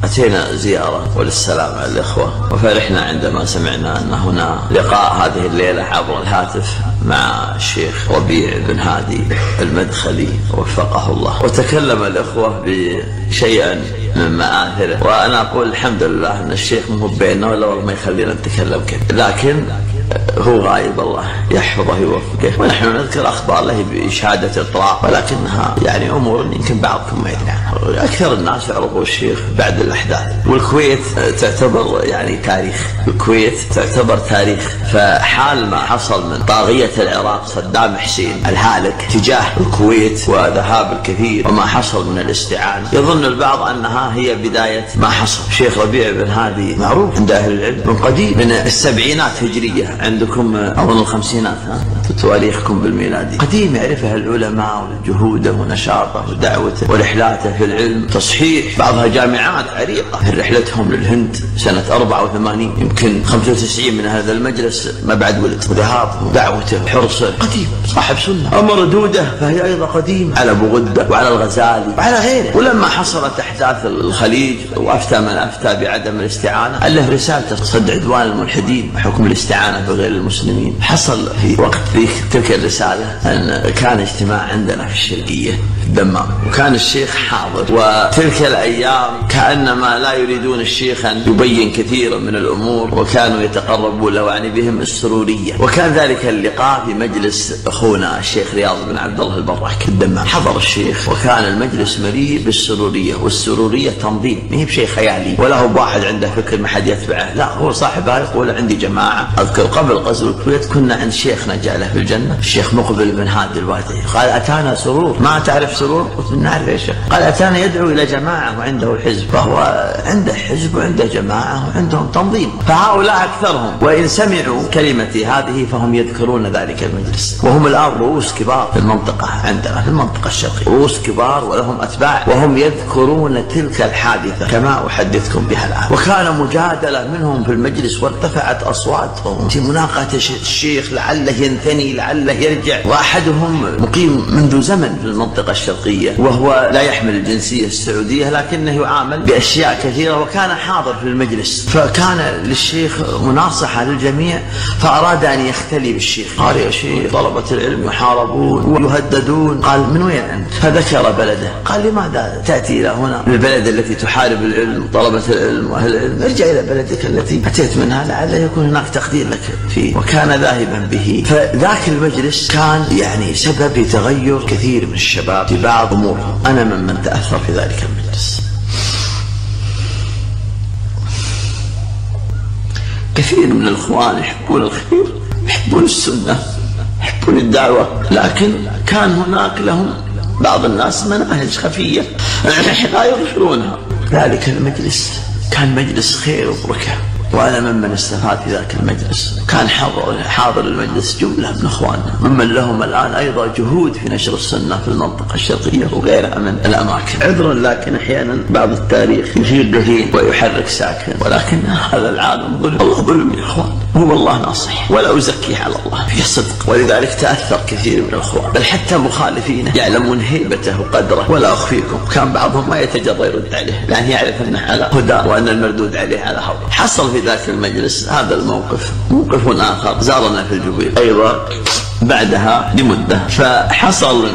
أتينا زيارة وللسلام على الإخوة، وفرحنا عندما سمعنا أن هنا لقاء هذه الليلة عبر الهاتف مع الشيخ ربيع بن هادي المدخلي وفقه الله. وتكلم الإخوة بشيء من مآثره، وأنا أقول الحمد لله أن الشيخ مو بيننا ولا والله ما يخلينا نتكلم كذا، لكن هو غايب الله يحفظه ويوفقه، ونحن نذكر أخبار له بإشادة إطلاق، ولكنها يعني أمور يمكن بعضكم ما يدري عنها. أكثر الناس يعرفوا الشيخ بعد الأحداث. والكويت تعتبر يعني تاريخ، الكويت تعتبر تاريخ. فحال ما حصل من طاغية العراق صدام حسين الهالك تجاه الكويت وذهاب الكثير وما حصل من الاستعانة، يظن البعض أنها هي بداية ما حصل. الشيخ ربيع بن هادي معروف عند أهل العلم من قديم، من السبعينات هجرية، عندكم أظن الخمسينات تواريخكم بالميلادي. قديم يعرفها العلماء وجهوده ونشاطه ودعوته ورحلاته في العلم، تصحيح بعضها جامعات عريقة. من رحلتهم للهند سنة 84 يمكن 95 من هذا المجلس ما بعد ولد، وذهابه ودعوته وحرصه قديم، صاحب سنة. مردودة فهي أيضا قديم، على أبو غدة وعلى الغزالي وعلى غيره. ولما حصلت أحداث الخليج وأفتى من أفتى بعدم الاستعانة، ألف رسالة صد عدوان الملحدين وحكم الاستعانة بغير المسلمين. حصل في وقت تلك الرسالة أن كان اجتماع عندنا في الشرقية في الدمام، وكان الشيخ حاضر، وتلك الأيام كأنما لا يريدون الشيخ أن يبين كثيرا من الأمور، وكانوا يتقربون له يعني بهم السرورية. وكان ذلك اللقاء في مجلس أخونا الشيخ رياض بن عبد الله البراك في الدمام. حضر الشيخ وكان المجلس مليء بالسرورية، والسرورية تنظيم، ما هي بشيء خيالي ولا هو واحد عنده فكر ما حد يتبعه، لا هو صاحبها يقول عندي جماعة. أذكر قبل غزو الكويت كنا عند شيخنا جاء في الجنة الشيخ مقبل بن هادي الوادعي، قال أتانا سرور. ما تعرف سرور؟ قلت نعرف يا شيخ. قال أتانا يدعو إلى جماعة وعنده حزب، فهو عنده حزب وعنده جماعة وعندهم تنظيم. فهؤلاء أكثرهم وإن سمعوا كلمتي هذه فهم يذكرون ذلك المجلس، وهم الآن رؤوس كبار في المنطقة عندنا في المنطقة الشرقية، رؤوس كبار ولهم أتباع، وهم يذكرون تلك الحادثة كما أحدثكم بها الآن. وكان مجادلة منهم في المجلس وارتفعت أصواتهم في مناقشة الشيخ لعله ينثني لعله يرجع. وأحدهم مقيم منذ زمن في المنطقة الشرقية وهو لا يحمل الجنسية السعودية، لكنه يعامل بأشياء كثيرة، وكان حاضر في المجلس. فكان للشيخ مناصحة للجميع، فأراد أن يختلي بالشيخ. قال يا شيخ طلبة العلم يحاربون ويهددون. قال من وين أنت؟ فذكر بلده. قال لماذا تأتي إلى هنا البلد التي تحارب العلم طلبة العلم وأهل العلم؟ ارجع إلى بلدك التي أتيت منها لعل يكون هناك تقدير لك فيه. وكان ذاهبا به. فذاك المجلس كان يعني سبب في تغير كثير من الشباب في بعض أمور. أنا ممن تأثر في ذلك المجلس. كثير من الإخوان يحبون الخير، يحبون السنة، يحبون الدعوة، لكن كان هناك لهم بعض الناس مناهج خفية لا يظهرونها. ذلك المجلس كان مجلس خير وبركة، وأنا ممن استفاد في ذاك المجلس. كان حاضر المجلس جملة من أخواننا ممن لهم الآن أيضا جهود في نشر السنة في المنطقة الشرقية وغيرها من الأماكن. عذرا لكن أحيانا بعض التاريخ يثير دهين ويحرك ساكن، ولكن هذا العالم ظلم. الله ظلم يا أخوان، هو الله ناصح ولا أزكيه على الله، في صدق. ولذلك تأثر كثير من الأخوان، بل حتى مخالفينه يعلمون هيبته وقدره. ولا أخفيكم كان بعضهم ما يتجرأ يرد عليه، لأن يعرف أنه على هدى وأن المردود عليه على هوى. حصل في ذاك المجلس هذا الموقف. موقف آخر زارنا في الجبيل أيضا بعدها لمدة، فحصل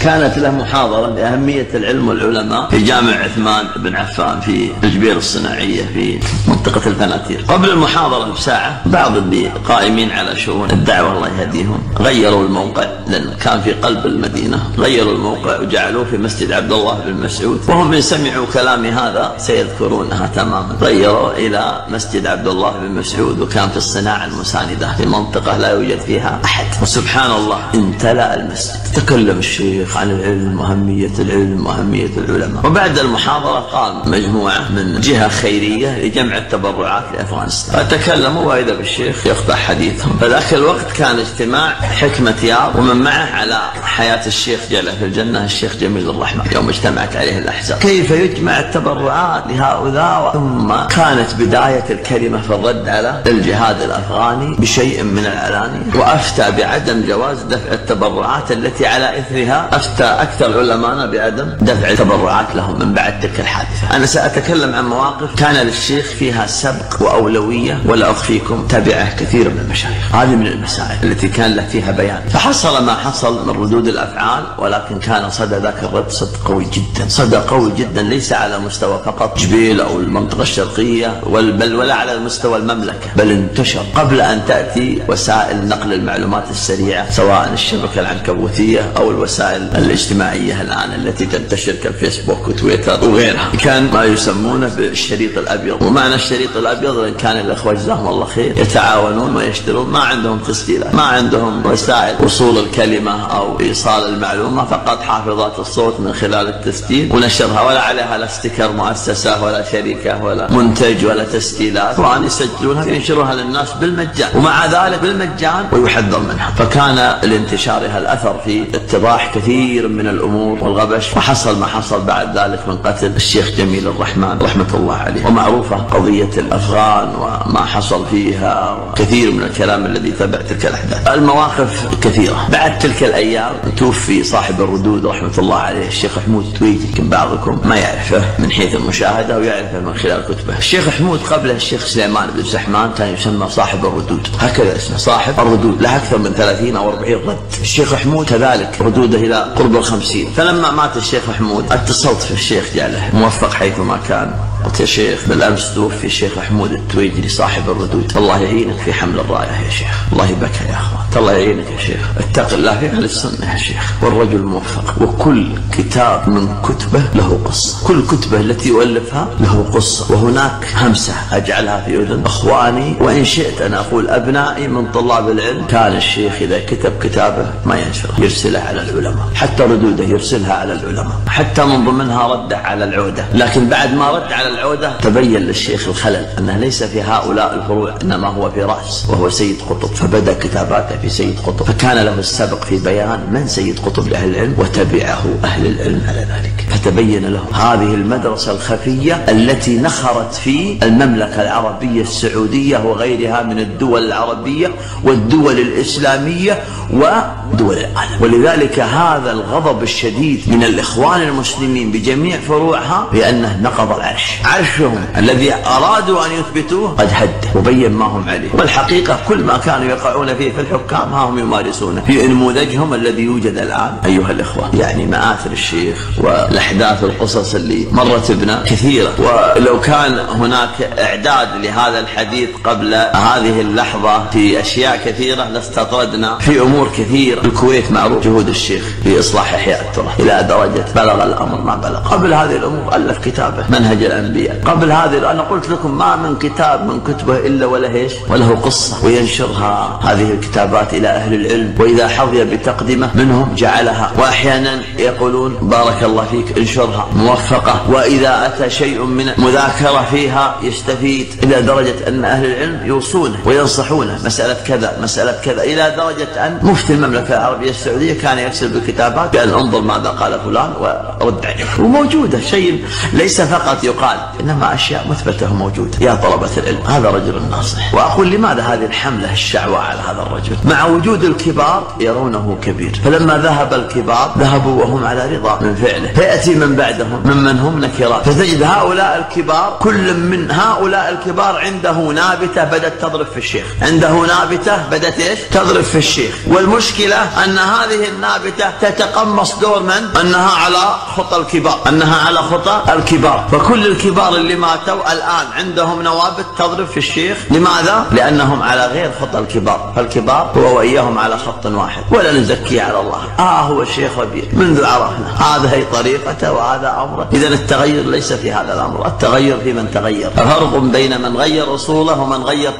كانت له محاضرة بأهمية العلم والعلماء في جامع عثمان بن عفان في الجبيل الصناعية في منطقة الفناتير. قبل المحاضرة بساعة بعض اللي قائمين على شؤون الدعوة الله يهديهم غيروا الموقع، لأن كان في قلب المدينة، غيروا الموقع وجعلوه في مسجد عبد الله بن مسعود. وهم من سمعوا كلامي هذا سيذكرونها تماما. غيروا إلى مسجد عبد الله بن مسعود، وكان في الصناعة المساندة في منطقة لا يوجد فيها أحد. وسبحان الله امتلأ المسجد. تكلم الشيخ عن العلم وأهمية العلم وأهمية العلماء. وبعد المحاضرة قام مجموعة من جهة خيرية لجمع التبرعات لأفغانستان، فتكلموا وإذا بالشيخ يقطع حديثهم. فذاك الوقت كان اجتماع حكمة ياب، ومن معه على حياة الشيخ جل في الجنة الشيخ جميل الرحمة يوم اجتمعت عليه الأحزاب، كيف يجمع التبرعات لهؤلاء. ثم كانت بداية الكلمة في الرد على الجهاد الأفغاني بشيء من العلانية، وأفتى بعدم جواز دفع التبرعات التي على إثرها أفتى أكثر علماءنا بعدم دفع التبرعات لهم من بعد تلك الحادثة. أنا سأتكلم عن مواقف كان للشيخ فيها سبق وأولوية ولا أخفيكم تبعه كثير من المشايخ. هذه من المسائل التي كان له فيها بيان، فحصل ما حصل من ردود الأفعال، ولكن كان صدى ذاك الرد صد قوي جدا، صدى قوي جدا، ليس على مستوى فقط جبيل أو المنطقة الشرقية بل ولا على مستوى المملكة، بل انتشر قبل أن تأتي وسائل نقل المعلومات السريعة، سواء الشبكة العنكبوتية أو الوسائل الاجتماعية الآن التي تنتشر كالفيسبوك وتويتر وغيرها. كان ما يسمونه بالشريط الأبيض، ومعنى الشريط الأبيض أن كان الأخوة جزاهم الله خير يتعاونون ويشترون، ما عندهم تسجيلات، ما عندهم وسائل وصول الكلمة أو إيصال المعلومة، فقط حافظات الصوت من خلال التسجيل ونشرها، ولا عليها لا ستيكر مؤسسة ولا شركة ولا منتج ولا تسجيلات، وأن يسجلونها وينشرونها للناس بالمجان، ومع ذلك بالمجان ويحذر منها. فكان لانتشارها الأثر في اتضاح كثير من الأمور والغبش، وحصل ما حصل بعد ذلك من قتل الشيخ جميل الرحمن رحمة الله عليه. ومعروفة قضية الأفغان وما حصل فيها وكثير من الكلام الذي تبع تلك الأحداث. المواقف كثيرة. بعد تلك الأيام توفي صاحب الردود رحمة الله عليه الشيخ حمود التويجي، يمكن بعضكم ما يعرفه من حيث المشاهدة ويعرفه من خلال كتبه. الشيخ حمود قبله الشيخ سليمان بن سحمان كان يسمى صاحب الردود، هكذا اسمه صاحب الردود، له أكثر من 30 أو 40 رد. الشيخ حمود كذلك ردوده إلى قرب 50. فلما مات الشيخ حمود اتصلت في الشيخ جعله موفق حيثما كان، قلت يا شيخ بالأمس توفي الشيخ حمود التويجري صاحب الردود، الله يعينك في حمل الراية يا شيخ. الله يبكى يا أخوان، الله يعينك يا شيخ، اتق الله في أهل السنة يا شيخ، والرجل موفق، وكل كتاب من كتبه له قصة، كل كتبه التي يؤلفها له قصة. وهناك همسة أجعلها في أذن أخواني، وإن شئت أنا أقول أبنائي من طلاب العلم، كان الشيخ إذا كتب كتابه ما ينشره، يرسله على العلماء، حتى ردوده يرسلها على العلماء، حتى من ضمنها رده على العودة. لكن بعد ما رد على العودة تبين للشيخ الخلل، أنه ليس في هؤلاء الفروع، إنما هو في رأس، وهو سيد قطب، فبدأ كتاباته في سيد قطب، فكان له السبق في بيان من سيد قطب لأهل العلم، وتبعه أهل العلم على ذلك، فتبين له هذه المدرسة الخفية التي نخرت في المملكة العربية السعودية وغيرها من الدول العربية والدول الإسلامية ودول العالم. ولذلك هذا الغضب الشديد من الإخوان المسلمين بجميع فروعها، بأنه نقض العرش، عرشهم الذي أرادوا أن يثبتوه قد هد، وبين ما هم عليه. والحقيقة كل ما كانوا يقعون فيه في الحكام ها هم يمارسونه في نموذجهم الذي يوجد الآن. أيها الإخوة، يعني مآثر الشيخ والأحداث والقصص اللي مرت بنا كثيرة، ولو كان هناك إعداد لهذا الحديث قبل هذه اللحظة في أشياء كثيرة لاستطردنا في أمور كثيرة. الكويت معروف جهود الشيخ في إصلاح إحياء التراث إلى درجة بلغ الأمر ما بلغ. قبل هذه الأمور ألف كتابه منهج الأنبياء، قبل هذه أنا قلت لكم ما من كتاب من كتبه إلا وله قصة، وينشرها هذه الكتابات إلى أهل العلم، وإذا حظي بتقدمة منهم جعلها، وأحيانا يقولون بارك الله فيك انشرها موفقة، وإذا أتى شيء من مذاكرة فيها يستفيد، إلى درجة أن أهل العلم يوصونه وينصحونه مسألة كذا مسألة كذا، إلى درجة أن مفتي المملكة العربية السعودية كان يكتب بالكتابات بأن انظر ماذا قال فلان ورد عليه. وموجودة شيء ليس فقط يقال، إنما أشياء مثبتة موجودة. يا طلبة العلم، هذا رجل ناصح. وأقول لماذا هذه الحملة الشعواء على هذا الرجل مع وجود الكبار يرونه كبير؟ فلما ذهب الكبار ذهبوا وهم على رضا من فعله، فيأتي من بعدهم ممن هم نكرات، فتجد هؤلاء الكبار كل من هؤلاء الكبار عنده نابتة بدأت تضرب في الشيخ، عنده نابتة بدأت إيش؟ تضرب في الشيخ. والمشكلة أن هذه النابتة تتقمص دور من؟ أنها على خطى الكبار، أنها على خطى الكبار. فكل الكبار اللي ماتوا الآن عندهم نوابت تضرب في الشيخ. لماذا؟ لأنهم على غير خطى الكبار، فالكبار هو وإياهم على خط واحد، ولا نزكي على الله. هو الشيخ ربيع منذ عرفنا هذا هي طريقته وهذا أمره. إذن التغير ليس في هذا الأمر، التغير في من تغير. فرق بين من غير أصوله ومن غير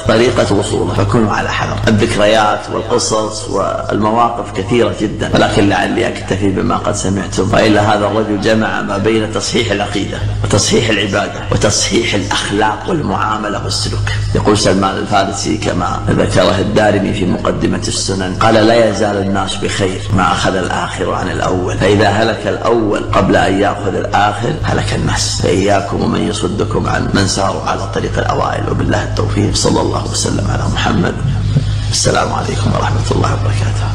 طريقة وصوله، فكونوا على حذر. الذكريات والقصص والمواقف كثيرة جدا، ولكن لعلي أكتفي بما قد سمعتم. وإلا هذا الرجل جمع ما بين تصحيح العقيدة وتصحيح العبادة وتصحيح الأخلاق والمعاملة والسلوك. يقول سلمان الفارسي كما ذكره الدارمي في مقدمة السنن، قال لا يزال الناس بخير ما أخذ الآخر عن الأول، فإذا هلك الأول قبل أن يأخذ الآخر هلك الناس، فإياكم ومن يصدكم عن من ساروا على طريق الأوائل. وبالله التوفيق، صلى الله وسلم على محمد. السلام عليكم ورحمة الله وبركاته.